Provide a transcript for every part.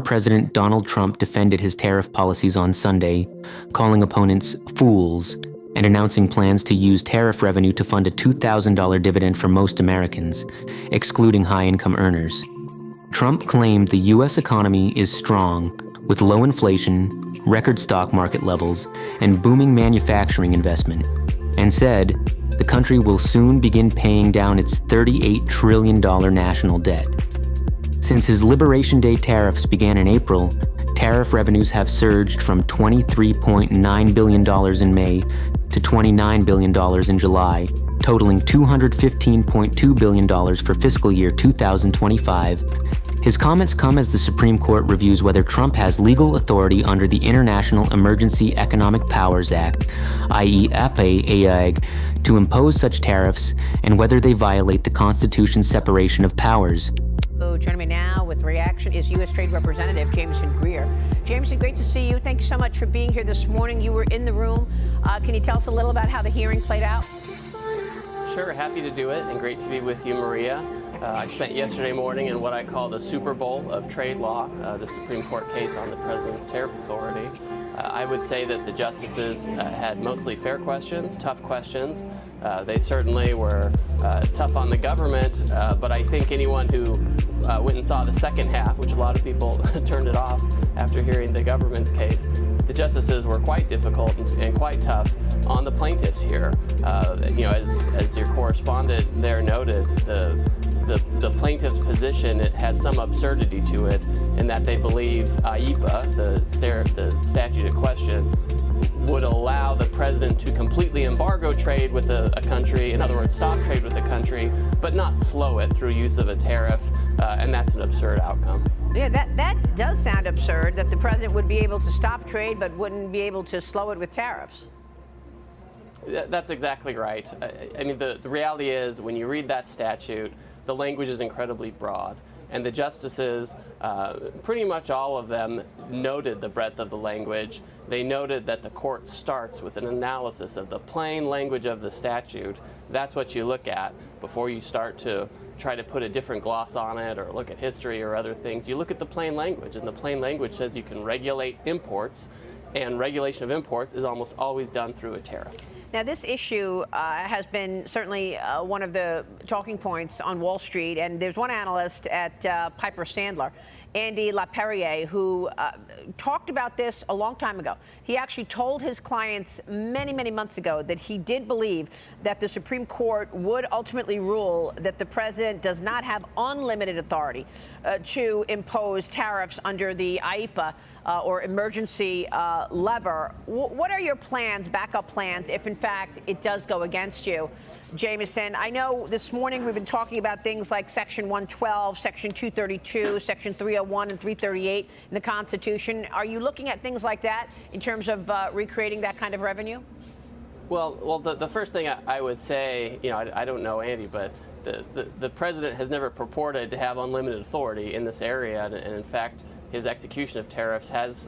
President Donald Trump defended his tariff policies on Sunday, calling opponents fools and announcing plans to use tariff revenue to fund a $2,000 dividend for most Americans, excluding high-income earners. Trump claimed the U.S. economy is strong, with low inflation, record stock market levels, and booming manufacturing investment, and said the country will soon begin paying down its $38 trillion national debt. Since his Liberation Day tariffs began in April, tariff revenues have surged from $23.9 billion in May to $29 billion in July, totaling $215.2 billion for fiscal year 2025. His comments come as the Supreme Court reviews whether Trump has legal authority under the International Emergency Economic Powers Act, i.e. APA-AIG, to impose such tariffs and whether they violate the Constitution's separation of powers. Joining me now with reaction is U.S. Trade Representative Jameson Greer. Jameson, great to see you. Thank you so much for being here this morning. You were in the room. Can you tell us a little about how the hearing played out? Sure, happy to do it, and great to be with you, Maria. I spent yesterday morning in what I call the Super Bowl of trade law, the Supreme Court case on the president's tariff authority. I would say that the justices had mostly fair questions, tough questions. They certainly were tough on the government, but I think anyone who went and saw the second half, which a lot of people turned it off after hearing the government's case, the justices were quite difficult and quite tough on the plaintiffs here. As your correspondent there noted, the plaintiff's position, it has some absurdity to it in that they believe IEPA, the statute in question, would allow the president to completely embargo trade with a country, in other words, stop trade with a country, but not slow it through use of a tariff, and that's an absurd outcome. Yeah, that does sound absurd, that the president would be able to stop trade but wouldn't be able to slow it with tariffs. That's exactly right. I mean, the reality is, when you read that statute, the language is incredibly broad. And the justices, pretty much all of them, noted the breadth of the language. They noted that the court starts with an analysis of the plain language of the statute. That's what you look at before you start to try to put a different gloss on it or look at history or other things. You look at the plain language, and the plain language says you can regulate imports, and regulation of imports is almost always done through a tariff. Now, this issue has been certainly one of the talking points on Wall Street, and there's one analyst at Piper Sandler, Andy LaPerriere, who talked about this a long time ago. He actually told his clients many, many months ago that he did believe that the Supreme Court would ultimately rule that the president does not have unlimited authority to impose tariffs under the IEPA or emergency lever. What are your plans, backup plans, if in fact it does go against you? Jameson, I know this morning we've been talking about things like Section 112, Section 232, Section 301 and 338 in the Constitution. Are you looking at things like that in terms of recreating that kind of revenue? Well, the first thing I would say, I don't know Andy, but the president has never purported to have unlimited authority in this area, and in fact, his execution of tariffs has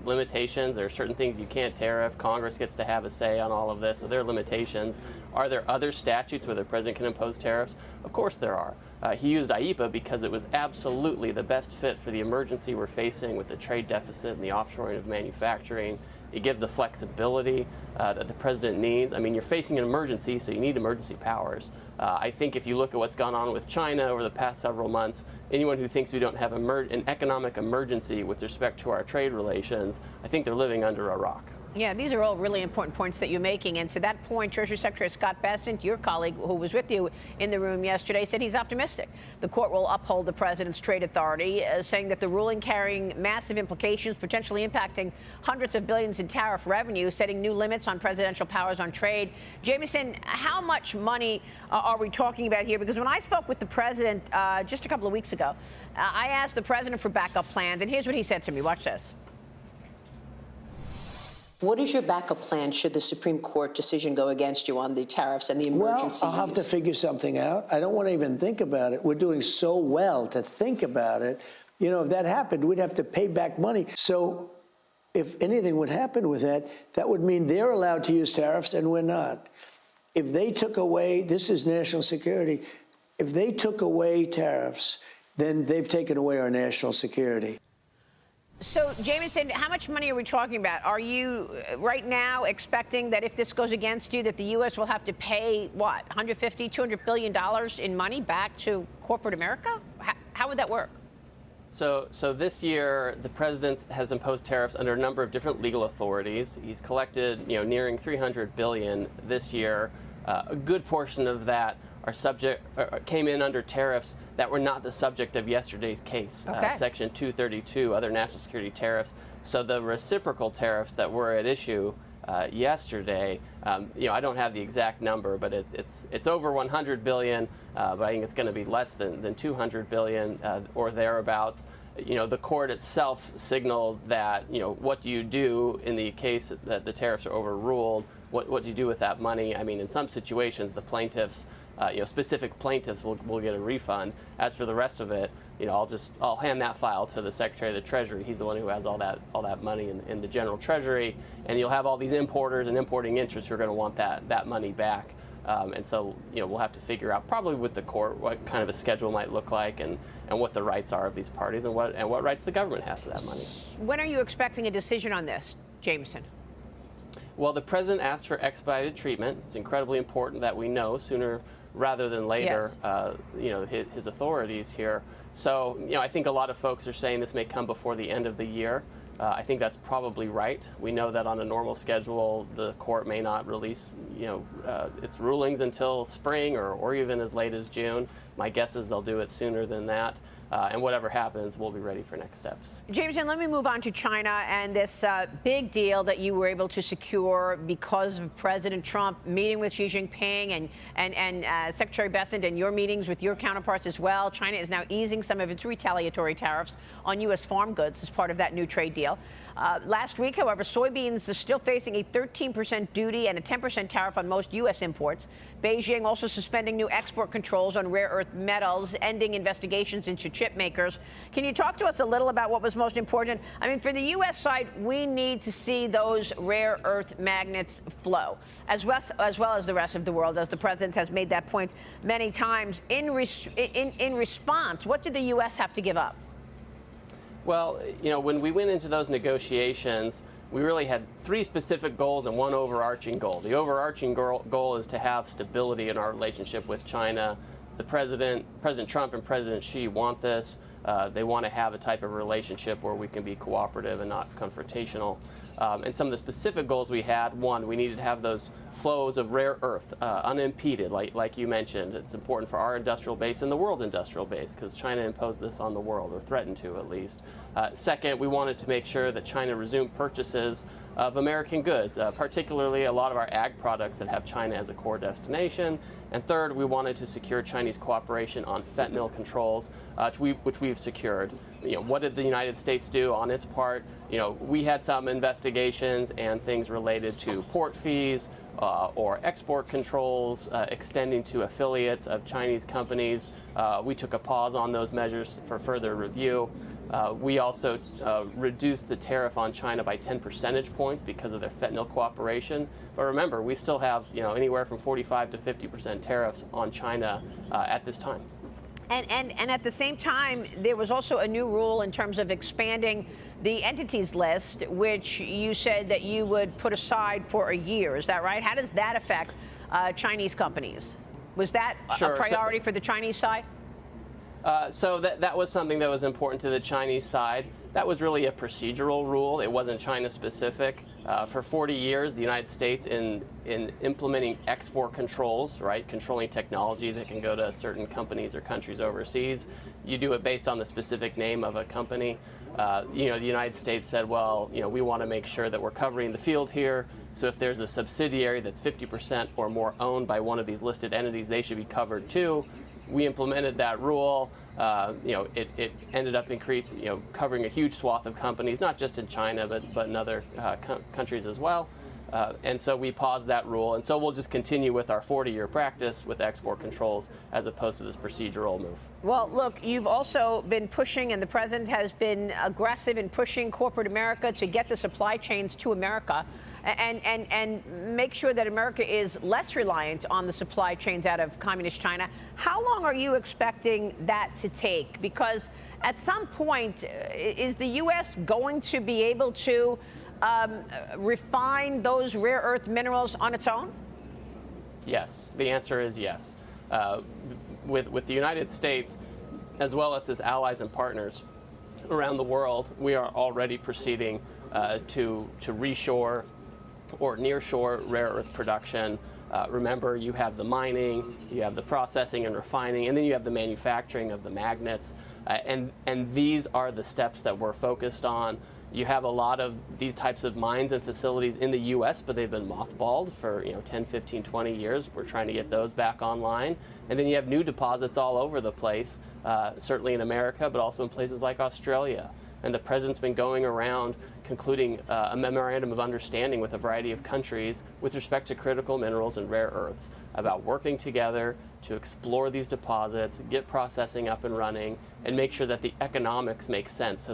limitations. There are certain things you can't tariff. Congress gets to have a say on all of this, so there are limitations. Are there other statutes where the president can impose tariffs? Of course there are. He used IEPA because it was absolutely the best fit for the emergency we're facing with the trade deficit and the offshoring of manufacturing. It gives the flexibility that the president needs. I mean, you're facing an emergency, so you need emergency powers. I think if you look at what's gone on with China over the past several months, anyone who thinks we don't have an economic emergency with respect to our trade relations, I think they're living under a rock. Yeah, these are all really important points that you're making. And to that point, Treasury Secretary Scott Bessent, your colleague who was with you in the room yesterday, said he's optimistic the court will uphold the president's trade authority, saying that the ruling carrying massive implications, potentially impacting hundreds of billions in tariff revenue, setting new limits on presidential powers on trade. Jameson, how much money are we talking about here? Because when I spoke with the president just a couple of weeks ago, I asked the president for backup plans, and here's what he said to me. Watch this. What is your backup plan should the Supreme Court decision go against you on the tariffs and the emergency Well, I'll have to figure something out. I don't want to even think about it. We're doing so well to think about it. You know, if that happened, we'd have to pay back money. So if anything would happen with that, that would mean they're allowed to use tariffs and we're not. If they took away, this is national security, if they took away tariffs, then they've taken away our national security. So, Jameson, how much money are we talking about? Are you right now expecting that if this goes against you, that the U.S. will have to pay, what, $150, $200 billion in money back to corporate America? How would that work? So this year, the president has imposed tariffs under a number of different legal authorities. He's collected, nearing $300 billion this year. A good portion of that came in under tariffs that were not the subject of yesterday's case, okay. Section 232, other national security tariffs. So the reciprocal tariffs that were at issue yesterday, I don't have the exact number, but it's over 100 billion, but I think it's going to be less than 200 billion or thereabouts. The court itself signaled that, what do you do in the case that the tariffs are overruled? What do you do with that money? I mean, in some situations, the plaintiffs, specific plaintiffs will get a refund. As for the rest of it, I'll hand that file to the Secretary of the Treasury. He's the one who has all that money in the General Treasury, and you'll have all these importers and importing interests who are going to want that money back. And so, we'll have to figure out, probably with the court, what kind of a schedule might look like, and what the rights are of these parties, and what rights the government has to that money. When are you expecting a decision on this, Jameson? Well, the president asked for expedited treatment. It's incredibly important that we know sooner rather than later, yes. His authorities here. So, I think a lot of folks are saying this may come before the end of the year. I think that's probably right. We know that on a normal schedule, the court may not release, its rulings until spring or even as late as June. My guess is they'll do it sooner than that. And whatever happens, we'll be ready for next steps. Jameson, let me move on to China and this big deal that you were able to secure because of President Trump meeting with Xi Jinping and Secretary Bessent and your meetings with your counterparts as well. China is now easing some of its retaliatory tariffs on U.S. farm goods as part of that new trade deal. Last week, however, soybeans are still facing a 13% duty and a 10% tariff on most U.S. imports. Beijing also suspending new export controls on rare earth metals, ending investigations into chip makers. Can you talk to us a little about what was most important? I mean, for the U.S. side, we need to see those rare earth magnets flow, as well as the rest of the world, as the president has made that point many times. In response, what did the U.S. have to give up? Well, when we went into those negotiations, we really had three specific goals and one overarching goal. The overarching goal is to have stability in our relationship with China. President Trump and President Xi want this. They want to have a type of relationship where we can be cooperative and not confrontational. And some of the specific goals we had, one, we needed to have those flows of rare earth unimpeded, like you mentioned. It's important for our industrial base and the world's industrial base, because China imposed this on the world, or threatened to at least. Second, we wanted to make sure that China resumed purchases of American goods, particularly a lot of our ag products that have China as a core destination. And third, we wanted to secure Chinese cooperation on fentanyl controls, which we've secured. What did the United States do on its part? We had some investigations and things related to port fees or export controls extending to affiliates of Chinese companies. We took a pause on those measures for further review. We also reduced the tariff on China by 10 percentage points because of their fentanyl cooperation. But remember, we still have anywhere from 45 to 50% tariffs on China at this time. And at the same time, there was also a new rule in terms of expanding the entities list, which you said that you would put aside for a year. Is that right? How does that affect Chinese companies? Was that a priority for the Chinese side? So that was something that was important to the Chinese side. That was really a procedural rule. It wasn't China specific. For 40 years, the United States, in implementing export controls, right, controlling technology that can go to certain companies or countries overseas, you do it based on the specific name of a company. The United States said, well, we want to make sure that we're covering the field here. So if there's a subsidiary that's 50% or more owned by one of these listed entities, they should be covered too. We implemented that rule. It ended up covering a huge swath of companies, not just in China, but in other countries as well. And so we paused that rule. And so we'll just continue with our 40-year practice with export controls as opposed to this procedural move. Well, look, you've also been pushing, and the president has been aggressive in pushing corporate America to get the supply chains to America. and make sure that America is less reliant on the supply chains out of communist China. How long are you expecting that to take? Because at some point, is the U.S. going to be able to refine those rare earth minerals on its own? Yes, the answer is yes. With the United States, as well as its allies and partners around the world, we are already proceeding to reshore or nearshore rare earth production. Remember, you have the mining, you have the processing and refining, and then you have the manufacturing of the magnets. And these are the steps that we're focused on. You have a lot of these types of mines and facilities in the U.S., but they've been mothballed for 10, 15, 20 years. We're trying to get those back online. And then you have new deposits all over the place, certainly in America, but also in places like Australia. And the president's been going around concluding a memorandum of understanding with a variety of countries with respect to critical minerals and rare earths about working together to explore these deposits, get processing up and running, and make sure that the economics make sense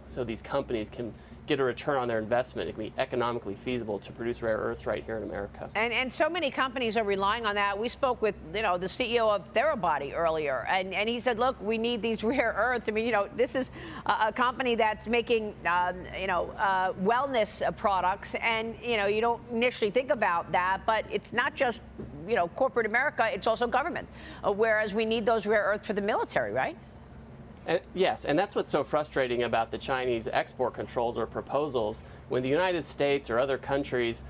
so these companies can get a return on their investment. It can be economically feasible to produce rare earths right here in America. And so many companies are relying on that. We spoke with, the CEO of Therabody earlier, and he said, look, we need these rare earths. I mean, this is a company that's making, wellness products, and, you don't initially think about that, but it's not just, corporate America, it's also government, whereas we need those rare earths for the military, right? Yes, and that's what's so frustrating about the Chinese export controls or proposals. When the United States or other countries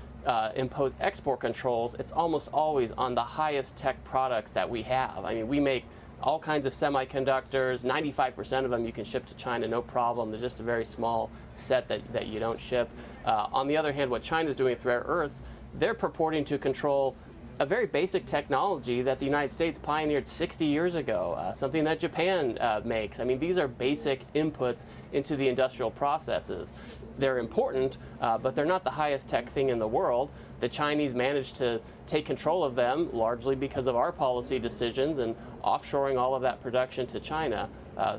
impose export controls, it's almost always on the highest tech products that we have. I mean, we make all kinds of semiconductors. 95% of them you can ship to China, no problem. There's just a very small set that you don't ship. On the other hand, what China's doing with rare earths, they're purporting to control a very basic technology that the United States pioneered 60 years ago, something that Japan makes. I mean, these are basic inputs into the industrial processes. They're important, but they're not the highest tech thing in the world. The Chinese managed to take control of them largely because of our policy decisions and offshoring all of that production to China.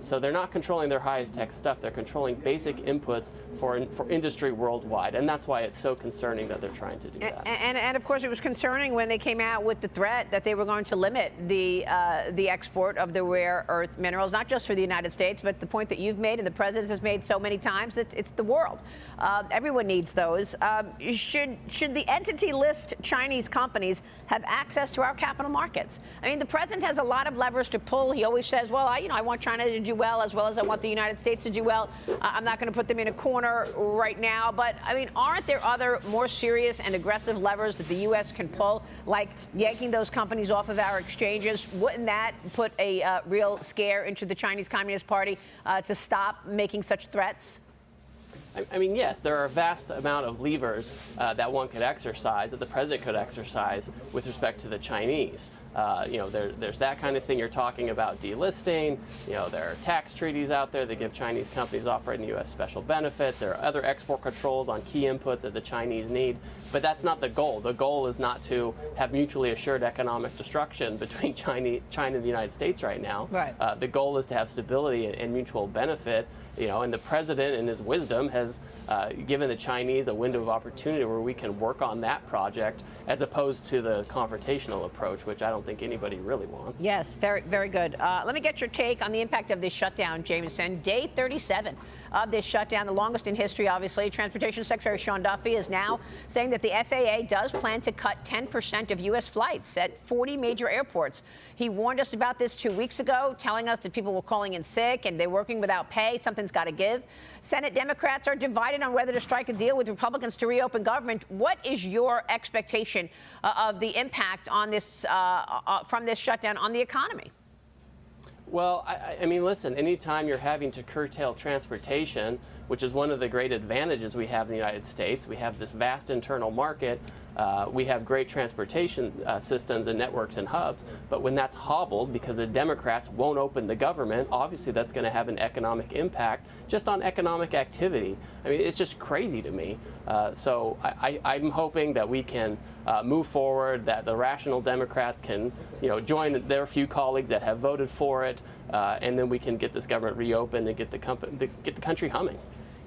So they're not controlling their highest tech stuff. They're controlling basic inputs for industry worldwide. And that's why it's so concerning that they're trying to do that. And of course, it was concerning when they came out with the threat that they were going to limit the export of the rare earth minerals, not just for the United States, but the point that you've made and the president has made so many times, that it's the world. Everyone needs those. Should the entity list Chinese companies have access to our capital markets? I mean, the president has a lot of levers to pull. He always says, well, I want China to do well as I want the United States to do well. I'm not going to put them in a corner right now. But, I mean, aren't there other more serious and aggressive levers that the U.S. can pull, like yanking those companies off of our exchanges? Wouldn't that put a real scare into the Chinese Communist Party to stop making such threats? I mean, yes, there are a vast amount of levers that one could exercise, that the president could exercise with respect to the Chinese. There's that kind of thing. You're talking about delisting. There are tax treaties out there that give Chinese companies operating in the U.S. special benefits. There are other export controls on key inputs that the Chinese need. But that's not the goal. The goal is not to have mutually assured economic destruction between China and the United States right now. Right. The goal is to have stability and mutual benefit. And the president, in his wisdom, has given the Chinese a window of opportunity where we can work on that project as opposed to the confrontational approach, which I don't think anybody really wants. Yes, very, very good. Let me get your take on the impact of this shutdown, Jameson. Day 37 of this shutdown, the longest in history, obviously. Transportation Secretary Sean Duffy is now saying that the FAA does plan to cut 10% of U.S. flights at 40 major airports. He warned us about this 2 weeks ago, telling us that people were calling in sick and they're working without pay. Something's got to give. Senate Democrats are divided on whether to strike a deal with Republicans to reopen government. What is your expectation of the impact on this from this shutdown on the economy? Well, I mean, listen, anytime you're having to curtail transportation, which is one of the great advantages we have in the United States, we have this vast internal market, we have great transportation systems and networks and hubs, but when that's hobbled because the Democrats won't open the government, obviously that's going to have an economic impact just on economic activity. I mean, it's just crazy to me. So I'm hoping that we can move forward, that the rational Democrats can, join their few colleagues that have voted for it, and then we can get this government reopened and get the country humming.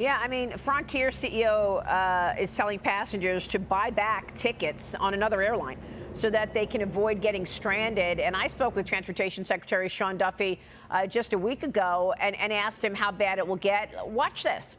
Yeah, I mean, Frontier CEO is telling passengers to buy back tickets on another airline so that they can avoid getting stranded. And I spoke with Transportation Secretary Sean Duffy just a week ago and asked him how bad it will get. Watch this.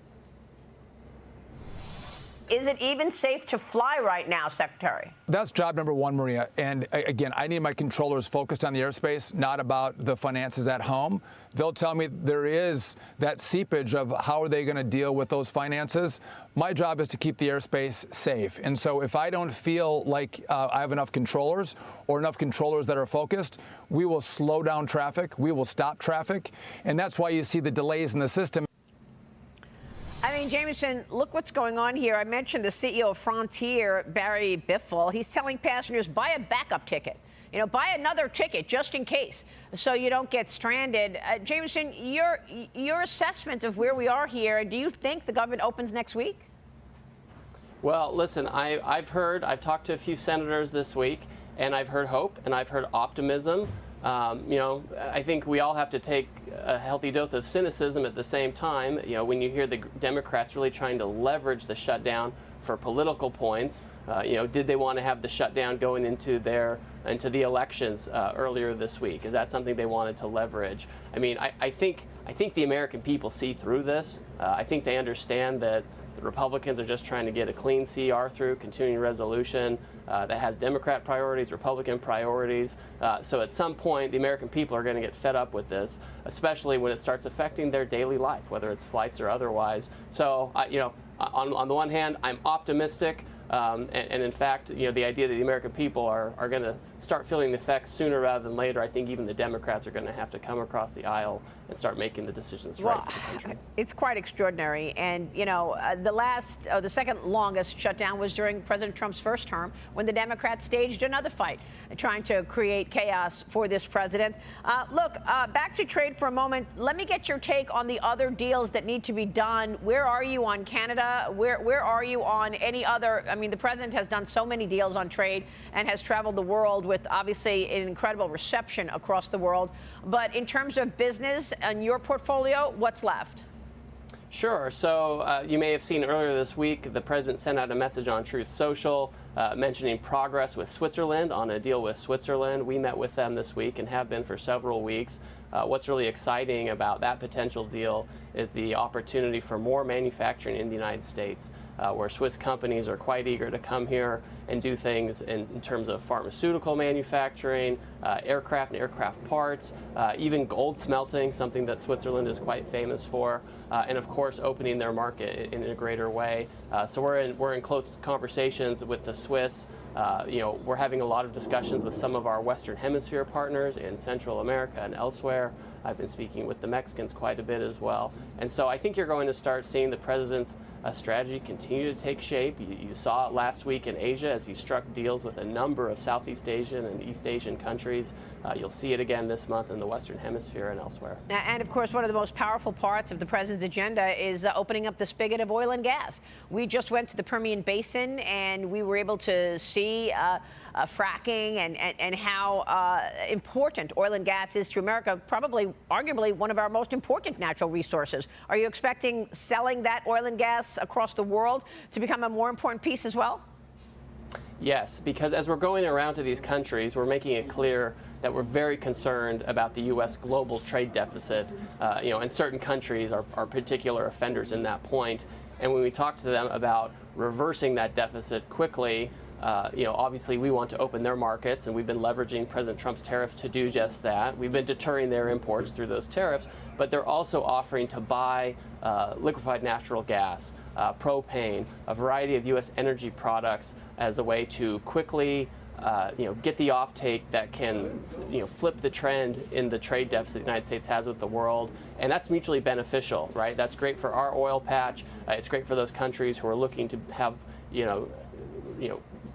Is it even safe to fly right now, Secretary? That's job number one, Maria. And again, I need my controllers focused on the airspace, not about the finances at home. They'll tell me there is that seepage of how are they going to deal with those finances. My job is to keep the airspace safe. And so if I don't feel like I have enough controllers or enough controllers that are focused, we will slow down traffic. We will stop traffic. And that's why you see the delays in the system. I mean, Jameson, look what's going on here. I mentioned the CEO of Frontier, Barry Biffle. He's telling passengers, buy a backup ticket. You know, buy another ticket just in case so you don't get stranded. Jameson, your assessment of where we are here, do you think the government opens next week? Well, listen, I've talked to a few senators this week, and I've heard hope and I've heard optimism. You know, I think we all have to take a healthy dose of cynicism at the same time. You know, when you hear the Democrats really trying to leverage the shutdown for political points, you know, did they want to have the shutdown going into the elections earlier this week? Is that something they wanted to leverage? I mean, I think the American people see through this. I think they understand that the Republicans are just trying to get a clean CR through, continuing resolution that has Democrat priorities, Republican priorities. So at some point, the American people are going to get fed up with this, especially when it starts affecting their daily life, whether it's flights or otherwise. So, you know, on the one hand, I'm optimistic. And in fact, you know, the idea that the American people are going to start feeling the effects sooner rather than later, I think even the Democrats are going to have to come across the aisle and start making the decisions right for the country. It's quite extraordinary. And, you know, the second longest shutdown was during President Trump's first term when the Democrats staged another fight trying to create chaos for this president. Look, back to trade for a moment. Let me get your take on the other deals that need to be done. Where are you on Canada? Where are you on any other? I mean, the president has done so many deals on trade and has traveled the world with obviously an incredible reception across the world. But in terms of business and your portfolio, what's left? Sure. So you may have seen earlier this week, the president sent out a message on Truth Social mentioning progress with Switzerland on a deal with Switzerland. We met with them this week and have been for several weeks. What's really exciting about that potential deal is the opportunity for more manufacturing in the United States, where Swiss companies are quite eager to come here and do things in terms of pharmaceutical manufacturing, aircraft and aircraft parts, even gold smelting, something that Switzerland is quite famous for, and of course opening their market in a greater way. So we're in close conversations with the Swiss. You know, we're having a lot of discussions with some of our Western Hemisphere partners in Central America and elsewhere. I've been speaking with the Mexicans quite a bit as well. And so I think you're going to start seeing the president's strategy continue to take shape. You saw it last week in Asia as he struck deals with a number of Southeast Asian and East Asian countries. You'll see it again this month in the Western Hemisphere and elsewhere. And of course, one of the most powerful parts of the president's agenda is opening up the spigot of oil and gas. We just went to the Permian Basin and we were able to see fracking and how important oil and gas is to America, probably arguably one of our most important natural resources. Are you expecting selling that oil and gas across the world to become a more important piece as well? Yes, because as we're going around to these countries, we're making it clear that we're very concerned about the U.S. global trade deficit, you know, and certain countries are particular offenders in that point. And when we talk to them about reversing that deficit quickly, you know, obviously we want to open their markets, and we've been leveraging President Trump's tariffs to do just that. We've been deterring their imports through those tariffs, but they're also offering to buy liquefied natural gas, propane, a variety of U.S. energy products as a way to quickly you know, get the offtake that can, you know, flip the trend in the trade deficit the United States has with the world, and that's mutually beneficial, right? That's great for our oil patch. It's great for those countries who are looking to have, you know,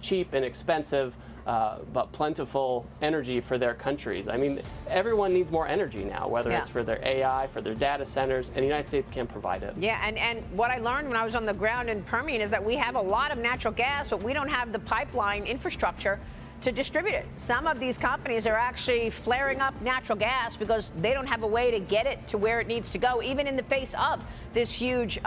cheap and expensive but plentiful energy for their countries. I mean, everyone needs more energy now, whether it's for their AI, for their data centers, and the United States can provide it. Yeah, and what I learned when I was on the ground in Permian is that we have a lot of natural gas, but we don't have the pipeline infrastructure to distribute it. Some of these companies are actually flaring up natural gas because they don't have a way to get it to where it needs to go, even in the face of this huge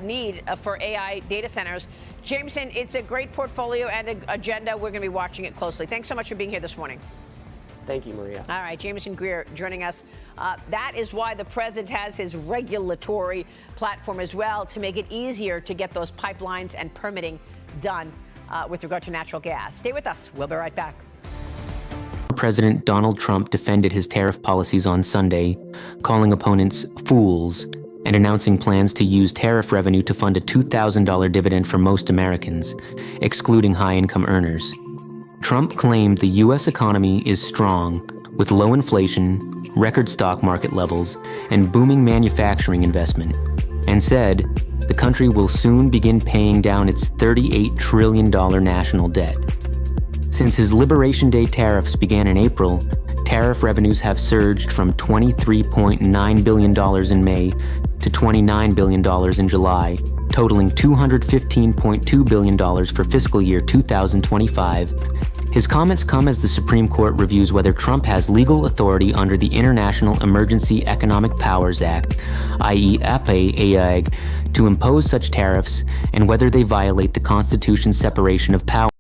need for AI data centers. Jameson, it's a great portfolio and an agenda. We're going to be watching it closely. Thanks so much for being here this morning. Thank you, Maria. All right, Jameson Greer joining us. That is why the president has his regulatory platform as well, to make it easier to get those pipelines and permitting done with regard to natural gas. Stay with us. We'll be right back. President Donald Trump defended his tariff policies on Sunday, calling opponents fools and announcing plans to use tariff revenue to fund a $2,000 dividend for most Americans, excluding high-income earners. Trump claimed the U.S. economy is strong, with low inflation, record stock market levels, and booming manufacturing investment, and said the country will soon begin paying down its $38 trillion national debt. Since his Liberation Day tariffs began in April, tariff revenues have surged from $23.9 billion in May to $29 billion in July, totaling $215.2 billion for fiscal year 2025. His comments come as the Supreme Court reviews whether Trump has legal authority under the International Emergency Economic Powers Act, i.e. APA-AIG, to impose such tariffs, and whether they violate the Constitution's separation of powers.